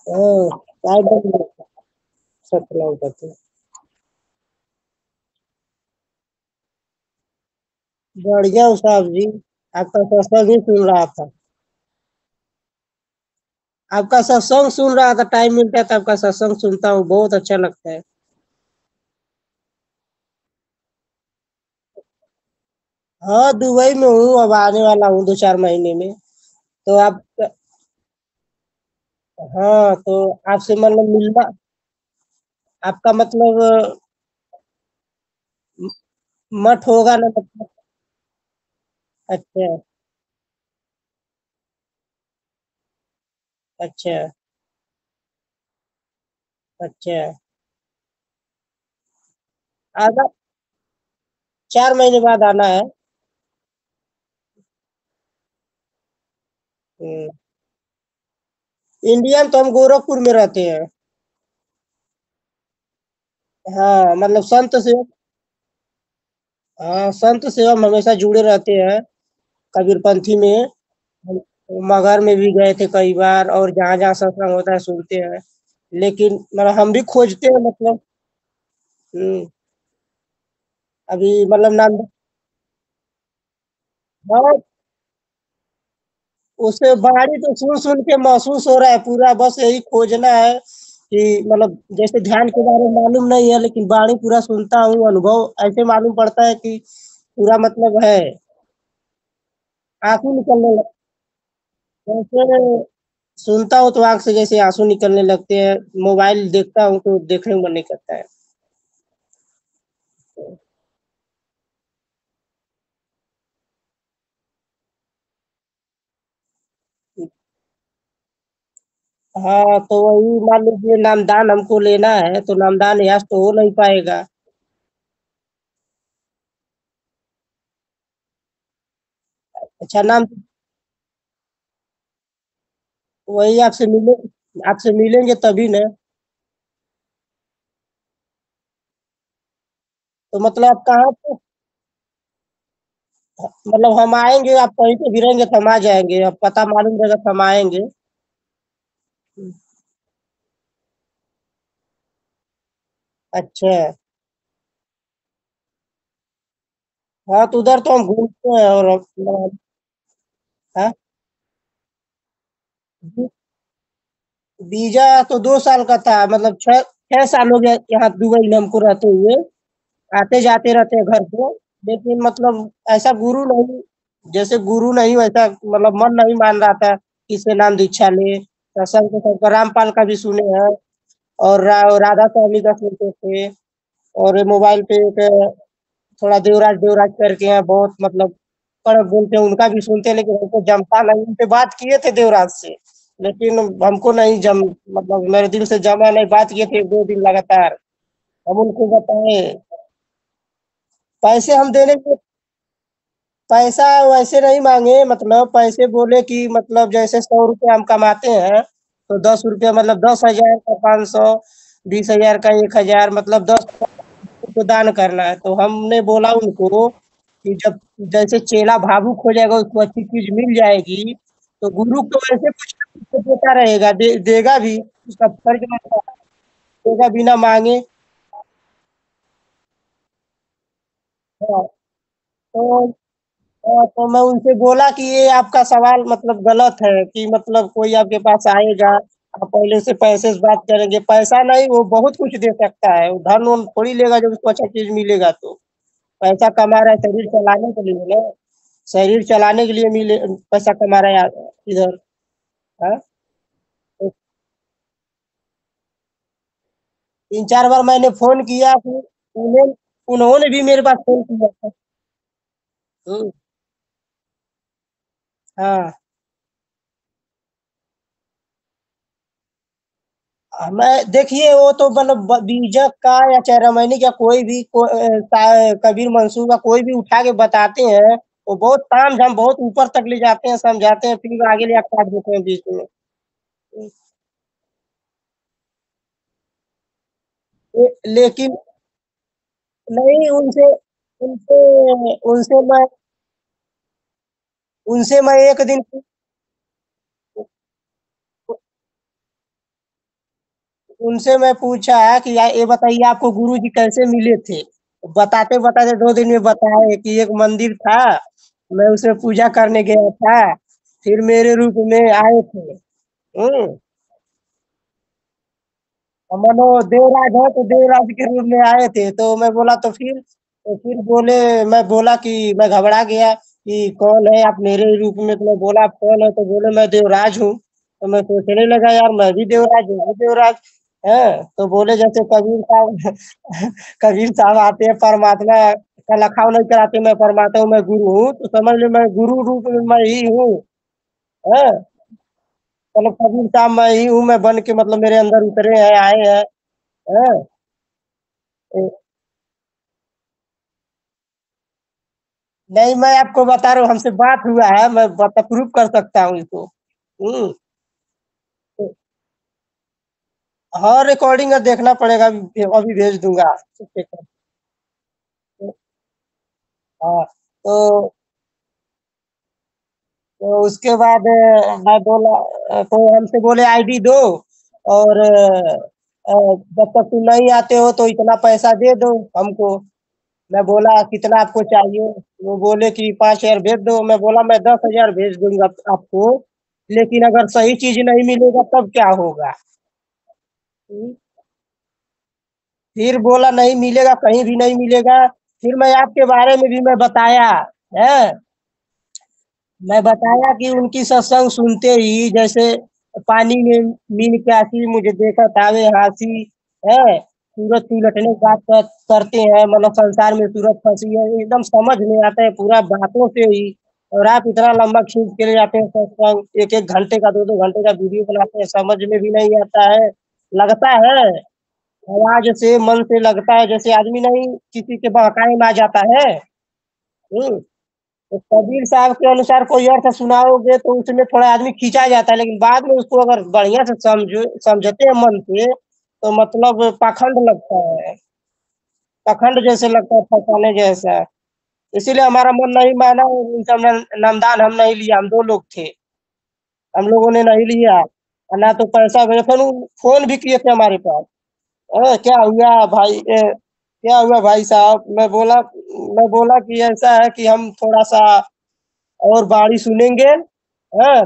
हाँ, साइड में सब अलाउ करते हैं। बढ़िया हूँ साहब जी। आपका सत्संग ही सुन रहा था। आपका सत्संग सुन रहा था, टाइम मिलता है तो आपका सत्संग सुनता हूँ, बहुत अच्छा लगता है। हाँ, दुबई में हूँ, अब आने वाला हूँ 2-4 महीने में। तो आप। हाँ, तो आपसे मतलब मिलना। आपका मतलब मठ होगा ना मतलब। अच्छा। अच्छा। अच्छा। आना। 4 महीने बाद आना है। हम्म। इंडियन तो हम गोरखपुर में रहते हैं। हाँ, मतलब संत से। हाँ, संत से हम हमेशा जुड़े रहते हैं। कबीरपंथी में। हम मगहर में भी गए थे कई बार, और जहाँ जहाँ सत्संग होता है सुनते हैं। लेकिन मतलब हम भी खोजते हैं मतलब। हम्म, अभी मतलब नाम। बहुत। उसे बाणी तो सुन सुन के महसूस हो रहा है पूरा, बस यही खोजना है कि मतलब जैसे ध्यान के बारे में मालूम नहीं है, लेकिन बाणी पूरा सुनता हूँ, अनुभव ऐसे मालूम पड़ता है कि पूरा मतलब है। आंसू निकलने लग जैसे सुनता हूँ तो आंख से जैसे आंसू निकलने लगते हैं। मोबाइल देखता हूँ तो देखने को मन नहीं करता है। हाँ, तो वही मान लीजिए नामदान हमको लेना है, तो नामदान यहाँ से तो हो नहीं पाएगा। अच्छा, नाम। वही आपसे मिलेंगे तभी ना। तो मतलब आप कहाँ पे। मतलब हम आएंगे, आप कहीं पे भी रहेंगे तो हम आ जाएंगे, अब पता मालूम रहेगा तो हम आएंगे। अच्छा। हाँ, तो उधर तो हम घूमते हैं और हाँ। वीजा तो 2 साल का था, मतलब 6 6 साल हो गया यहाँ दुबई में हमको रहते हुए। आते जाते रहते हैं घर पे। लेकिन मतलब ऐसा गुरु नहीं। जैसे गुरु नहीं वैसा मतलब मन नहीं मान रहा था किसके नाम दीक्षा ले। सत्संग तो सबका रामपाल का भी सुने हैं। और राधा स्वामी का सुनते थे। और ये मोबाइल पे एक थोड़ा देवराज देवराज करके हैं, बहुत मतलब कड़क बोलते हैं, उनका भी सुनते हैं, लेकिन हमको जमता नहीं। उनसे बात किए थे देवराज से। लेकिन हमको नहीं मतलब मेरे दिल से जमा नहीं, बात किए थे 2 दिन लगातार। हम उनको बताए। पैसे हम देने के। पैसा वैसे नहीं मांगे, मतलब पैसे बोले कि मतलब जैसे 100 रुपये हम कमाते हैं, तो 10 रुपये मतलब 10,000 का 500, 20,000 का 1,000, मतलब 10 को दान करना है। तो हमने बोला उनको कि जब जैसे चेला भावुक हो जाएगा, उसको अच्छी चीज मिल जाएगी, तो गुरु को वैसे कुछ ना कुछ तो देता रहेगा, देगा भी। उसका फर्ज बनता है, देगा बिना मांगे। हाँ, तो तो मैं उनसे बोला कि ये आपका सवाल मतलब गलत है, कि मतलब कोई आपके पास आएगा, आप पहले से पैसे से बात करेंगे। पैसा नहीं, वो बहुत कुछ दे सकता है, वो धन उन थोड़ी लेगा जब उसको अच्छा चीज मिलेगा तो। पैसा कमा रहा है शरीर चलाने के लिए ना। शरीर चलाने के लिए मिले पैसा कमा रहा है इधर। हाँ? तो 3-4 बार मैंने फोन किया, फिर उन्हें उन्होंने भी मेरे पास फोन किया था। हम्म, हाँ। मैं देखिए, वो तो मतलब बीजक का या चेरामनी का कोई भी कबीर मंसूर का कोई भी उठा के बताते हैं। वो बहुत ताम झाम बहुत ऊपर तक ले जाते हैं, समझाते हैं, फिर आगे ले काट देते हैं बीच में। लेकिन नहीं, उनसे उनसे उनसे मैं एक दिन उनसे मैं पूछा कि ये बताइए आपको गुरुजी कैसे मिले थे? बताते बताते 2 दिन में बताए कि एक मंदिर था, मैं उसमें पूजा करने गया था, फिर मेरे रूप में आए थे। मानो देवराज है तो देवराज के रूप में आए थे, तो मैं बोला तो फिर बोले, मैं बोला कि मैं घबरा गया कि कौन है आप मेरे रूप में, तो मैं बोला आप कौन है, तो बोले मैं देवराज हूँ। तो मैं सोचने लगा यार मैं भी देवराज हूँ, भी देवराज है। तो बोले जैसे कबीर साहब कबीर साहब आते हैं परमात्मा का लखाव नहीं कराते, मैं परमात्मा हूँ, मैं गुरु हूँ, तो समझ लो मैं गुरु रूप में मैं ही हूँ। है मतलब कबीर साहब मैं ही हूँ, मैं बन के मतलब मेरे अंदर उतरे हैं, आए हैं। है नहीं मैं आपको बता रहा हूँ, हमसे बात हुआ है, मैं बता प्रूफ कर सकता हूँ इसको। हम्म। हाँ रिकॉर्डिंग है, देखना पड़ेगा, अभी अभी भेज दूंगा। हाँ तो उसके बाद मैं बोला, तो हमसे बोले आईडी दो, और जब तक तुम नहीं आते हो तो इतना पैसा दे दो हमको। मैं बोला कितना आपको चाहिए? वो बोले कि 5,000 भेज दो। मैं बोला मैं 10,000 भेज दूंगा आपको, लेकिन अगर सही चीज नहीं मिलेगा तब क्या होगा? फिर बोला नहीं मिलेगा, कहीं भी नहीं मिलेगा। फिर मैं आपके बारे में भी मैं बताया है, मैं बताया कि उनकी सत्संग सुनते ही जैसे पानी में मीन प्यासी मुझे देखा तावे हासी है, सूरज की उलटने की बात करते हैं, मतलब संसार में सूरज फंसी है, एकदम समझ में आता है पूरा बातों से ही। और आप इतना लंबा खींच के ले जाते हैं सत्संग, एक एक घंटे का 2-2 घंटे का वीडियो बनाते हैं, समझ में भी नहीं आता है। लगता है आवाज से मन से लगता है जैसे आदमी नहीं किसी के बहकावे में आ जाता है। हम्म। तो कबीर साहब के अनुसार कोई अर्थ सुनाओगे तो उसमें थोड़ा आदमी खींचा जाता है, लेकिन बाद में उसको अगर बढ़िया से समझते हैं मन से, तो मतलब पाखंड लगता है, पाखंड जैसे लगता है, फसाने जैसा। इसीलिए हमारा मन नहीं माना, और उनका नामदान हम नहीं लिया, हम 2 लोग थे, हम लोगों ने नहीं लिया। और ना तो पैसा भेजा, फोन फोन भी किए थे हमारे पास। क्या हुआ भाई, क्या हुआ भाई साहब? मैं बोला कि ऐसा है कि हम थोड़ा सा और बाड़ी सुनेंगे,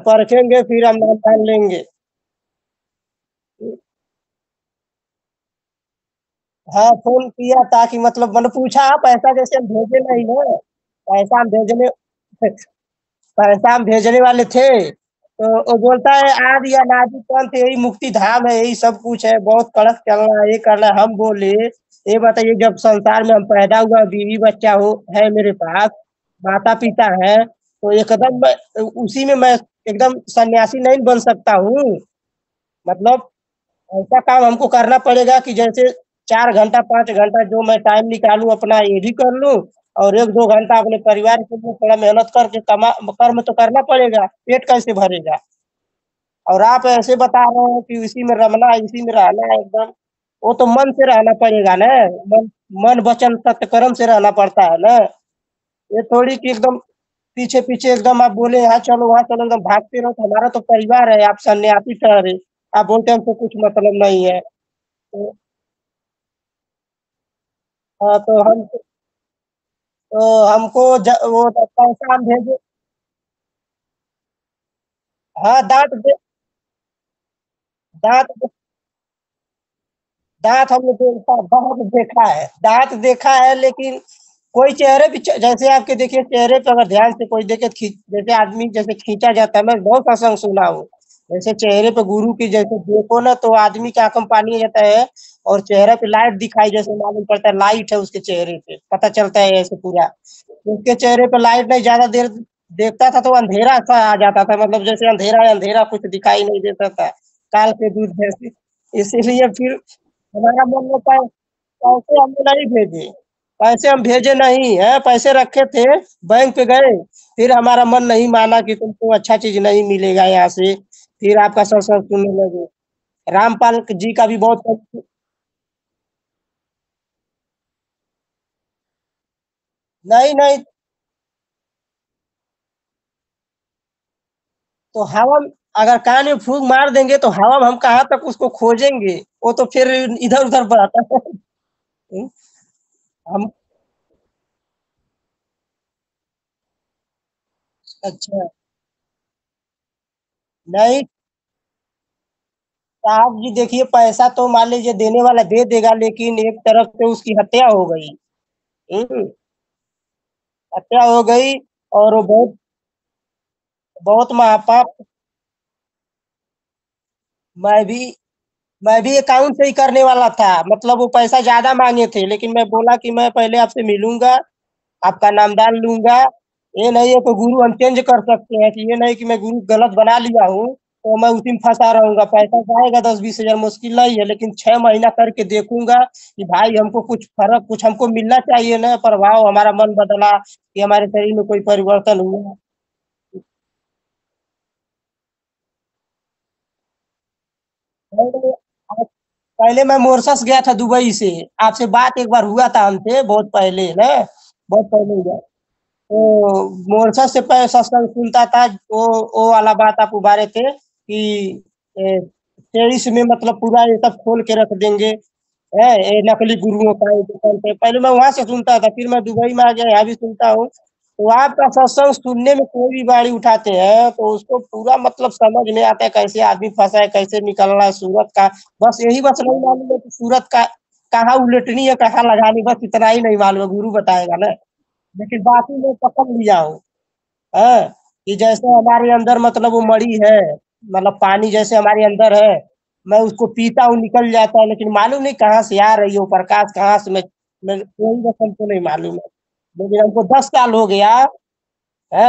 परखेंगे, फिर हम नाम ठान लेंगे। हाँ फोन किया ताकि मतलब मैंने पूछा पैसा जैसे हम भेजे नहीं ना, पैसा हम भेजने पैसा हम भेजने वाले थे, तो वो बोलता है आदि अनादि पंथ यही मुक्ति धाम है, यही सब कुछ है, बहुत कड़क चलना है, ये करना है। हम बोले ये बताइए जब संसार में हम पैदा हुआ, बीवी बच्चा हो है मेरे पास, माता पिता है, तो एकदम उसी में मैं एकदम सन्यासी नहीं बन सकता हूँ। मतलब ऐसा काम हमको करना पड़ेगा कि जैसे 4 घंटा 5 घंटा जो मैं टाइम निकालूं अपना ये भी कर लूं, और 1-2 घंटा अपने परिवार के लिए थोड़ा मेहनत करके कमा, कर्म तो करना पड़ेगा, पेट कैसे भरेगा? और आप ऐसे बता रहे हैं कि इसी में रमना है, इसी में रहना है एकदम, वो तो मन से रहना पड़ेगा ना। मन मन वचन सत्य कर्म से रहना पड़ता है ना। ये थोड़ी कि एकदम पीछे पीछे एकदम आप बोले यहाँ चलो वहाँ चलो, एकदम भागते रहो, तो हमारा तो परिवार है, आप सन्यासी ठहरे, आप बोलते हैं हमको कुछ मतलब नहीं है। तो हाँ तो हमको वो पैसा हम भेजे। हाँ दांत दांत हमने देखा, दांत देखा है, दांत देखा है, लेकिन कोई चेहरे पे जैसे आपके देखिए चेहरे पे अगर ध्यान से कोई देखे जैसे आदमी जैसे खींचा जाता है, मैं बहुत प्रसंग सुना हूँ, जैसे चेहरे पे गुरु की जैसे देखो ना तो आदमी की आंखों में पानी आ जाता है, और चेहरे पे लाइट दिखाई जैसे मालूम पड़ता है, लाइट है उसके चेहरे पे, पता चलता है ऐसे पूरा। उसके चेहरे पे लाइट नहीं, ज्यादा देर देखता था तो अंधेरा सा आ जाता था, मतलब जैसे अंधेरा है, अंधेरा कुछ दिखाई नहीं देता था, काल के दूध जैसे। इसीलिए फिर हमारा मन होता है पैसे हमने नहीं भेजे, पैसे हम भेजे नहीं है, पैसे रखे थे, बैंक पे गए, फिर हमारा मन नहीं माना कि तुमको अच्छा चीज नहीं मिलेगा यहाँ से, फिर आपका सत्संग सुनने लगे। रामपाल जी का भी बहुत। नहीं नहीं, तो हवा अगर कान में फूंक मार देंगे तो हवा में हम कहाँ तक उसको खोजेंगे? वो तो फिर इधर-उधर बढ़ाता है। हुँ, हम अच्छा, नहीं साहब जी देखिए पैसा तो मान लीजिए देने वाला दे देगा लेकिन एक तरफ से उसकी हत्या हो गई। हुँ, हत्या हो गई और वो बहुत बहुत महापाप मैं भी मैं भी अकाउंट से ही करने वाला था। मतलब वो पैसा ज़्यादा माँगे थे लेकिन मैं बोला कि मैं पहले आपसे मिलूँगा, आपका नामदान लूँगा। ये नहीं है कि गुरु हम चेंज कर सकते हैं कि ये नहीं कि मैं गुरु गलत बना लिया हूँ, तो मैं उसी में फँसा रहूँगा। पैसा जाएगा 10-20 हज़ार मुश्किल नहीं है लेकिन 6 महीना करके देखूँगा कि भाई हमको कुछ फ़र्क कुछ हमको मिलना चाहिए ना प्रभाव हमारा मन बदला कि हमारे शरीर में कोई परिवर्तन हुआ। पहले पहले मैं मॉरिशस गया था दुबई से, आपसे बात एक बार हुआ था हमसे बहुत पहले ना, बहुत पहले हुआ। तो मॉरिशस से मैं सत्संग सुनता था, वो वाला बात आप उबारे थे कि 23 में मतलब पूरा ये सब खोल के रख देंगे, हैं? ये नकली गुरुओं का ये दुकान पे पहले मैं वहाँ से सुनता था, फिर मैं दुबई में आ गया, यहाँ भी सुनता हूँ। तो आपका सत्संग सुनने में कोई भी गाड़ी उठाते हैं, तो उसको पूरा मतलब समझ नहीं आता है, कैसे आदमी फँसा है, कैसे निकलना है सूरत का बस यही बस नहीं मालूम है कि सूरत का कहाँ उलटनी है, कहाँ लगानी बस इतना ही नहीं मालूम है, गुरु बताएगा ना। लेकिन बाकी मैं पकड़ लिया हूँ, हाँ? कि जैसे हमारे अंदर मतलब वो मणि है, मतलब पानी जैसे हमारे अंदर है, मैं उसको पीता हूँ निकल जाता है, लेकिन मालूम नहीं कहाँ से आ रही है वो प्रकाश कहाँ से मैं कोई बस हमको नहीं मालूम है। लेकिन हमको 10 साल हो गया है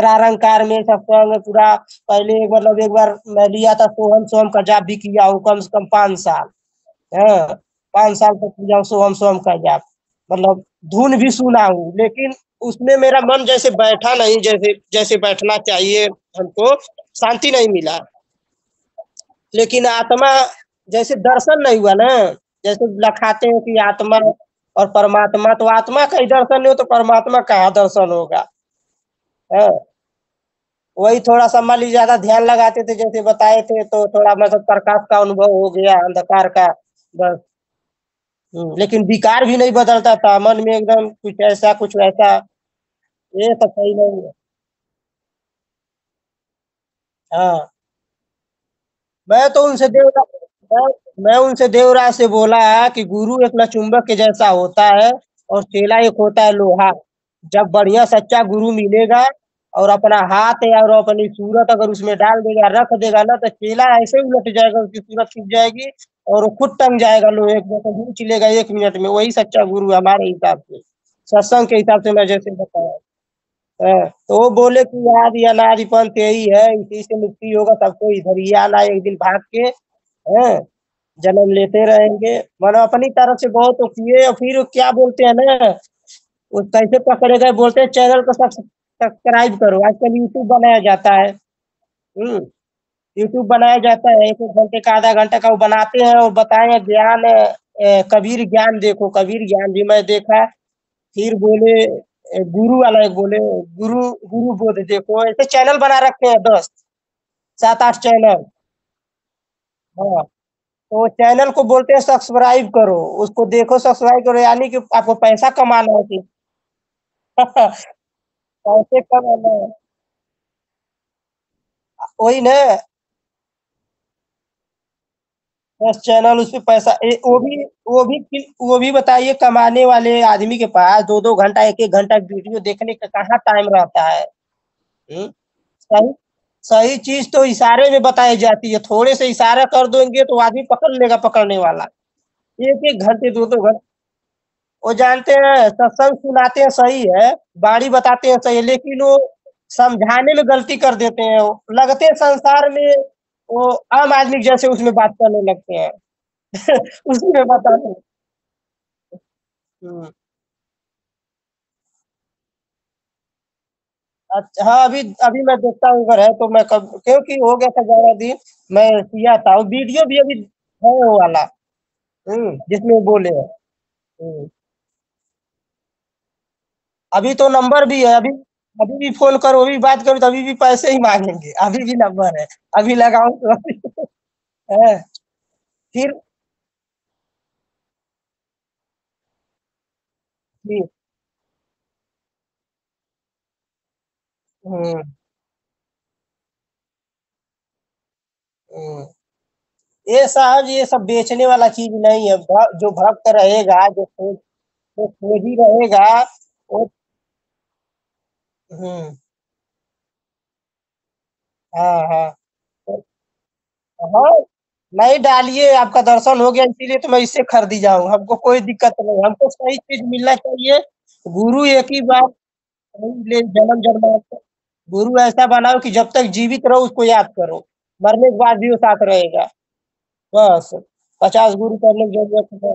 निरंकार में सत्संग में पूरा पहले मतलब एक बार मैं लिया था सोहम सोहम का जाप भी किया हूँ कम से कम 5 साल। हाँ, 5 साल तक किया हूँ सोहम सोहम का जाप। मतलब धुन भी सुना हूँ, लेकिन उसमें मेरा मन जैसे बैठा नहीं जैसे जैसे बैठना चाहिए हमको, शांति नहीं मिला। लेकिन आत्मा जैसे दर्शन नहीं हुआ ना, जैसे लखाते हैं कि आत्मा और परमात्मा, तो आत्मा का ही दर्शन नहीं हो तो परमात्मा कहाँ दर्शन होगा? हाँ, वही थोड़ा-सा मान लीजिए ज़्यादा ध्यान लगाते थे जैसे बताए थे, तो थोड़ा मतलब प्रकाश का अनुभव हो गया, अंधकार का बस। लेकिन विकार भी नहीं बदलता था, मन में एकदम कुछ ऐसा, कुछ वैसा, ये सब सही नहीं है। हाँ, मैं तो उनसे देवरा मैं मैं उनसे देवराज से बोला कि गुरु एक लचुंबक के जैसा होता है और चेला एक होता है लोहा। जब बढ़िया सच्चा गुरु मिलेगा और अपना हाथ या और अपनी सूरत अगर उसमें डाल देगा, रख देगा ना, तो चेला ऐसे उलट जाएगा, उसकी सूरत खिंच जाएगी और वो खुद टंग जाएगा लोहे के जैसे खींच लेगा 1 मिनट में, वही सच्चा गुरु है हमारे हिसाब से। सत्संग के हिसाब से मैं जैसे बताया। तो वो बोले कि आदि अनादि पंथ यही है, इसी से मुक्ति होगा, सबको इधर ही आना है एक दिन भाग के, हैं? जन्म लेते रहेंगे। मानो अपनी तरफ से बहुत वो किए और फिर क्या बोलते हैं ना, वो कैसे पकड़े गए बोलते हैं चैनल को सब्सक्राइब करो। आजकल यूट्यूब बनाया जाता है। हुँ, यूट्यूब बनाया जाता है, 1-1 घंटे का, आधा घंटा का वो बनाते हैं और बताएँ ज्ञान कबीर ज्ञान देखो, कबीर ज्ञान भी मैं देखा। फिर बोले गुरु वाला एक बोले गुरु गुरु बोध देखो, ऐसे चैनल बना रखे हैं 10, 7-8 चैनल। हाँ, तो चैनल को बोलते हैं सब्सक्राइब करो, उसको देखो सब्सक्राइब करो यानी कि आपको पैसा कमाना है कि पैसे कमाना है। वही ना 10 चैनल उसपे पैसा वो भी बताइए कमाने वाले आदमी के पास 2-2 घंटा, 1-1 घंटा वीडियो देखने का कहाँ टाइम रहता है। हुँ? सही सही चीज़ तो इशारे में बताई जाती है, थोड़े से इशारा कर देंगे तो आदमी पकड़ लेगा पकड़ने वाला। 1-1 घंटे 2-2 घंटे वो जानते हैं सत्संग सुनाते हैं सही है, बाणी बताते हैं सही है, लेकिन वो समझाने में गलती कर देते हैं। वो लगते हैं संसार में वो आम आदमी जैसे उसमें बात करने लगते हैं। उसी में बताते हुँ। अच्छा हाँ, अभी अभी मैं देखता हूँ अगर है तो मैं कब क्योंकि हो गया था ज़्यादा दिन, मैं किया था और वीडियो भी अभी है वो वाला जिसमें वो बोले हैं। हुँ, अभी तो नंबर भी है, अभी भी फ़ोन करो, अभी बात करो तो अभी भी पैसे ही माँगेंगे, अभी भी नंबर है, अभी लगाऊँ तो अभी है। फिर जी। हुँ, हुँ। ये साहब ये सब बेचने वाला चीज़ नहीं है। जो भक्त रहेगा, जो खोजी रहेगा, वो हुँ। हाँ, हाँ। तो हाँ, नहीं डालिए, आपका दर्शन हो गया इसीलिए तो मैं इससे खरीदी जाऊँ, हमको कोई दिक्कत नहीं, हमको सही चीज़ मिलना चाहिए। गुरु एक ही बार वही ले जन्म-जन्मांतर गुरु ऐसा बनाओ कि जब तक जीवित रहो उसको याद करो, मरने के बाद भी वो साथ रहेगा, बस 50 गुरु करने की ज़रूरत है।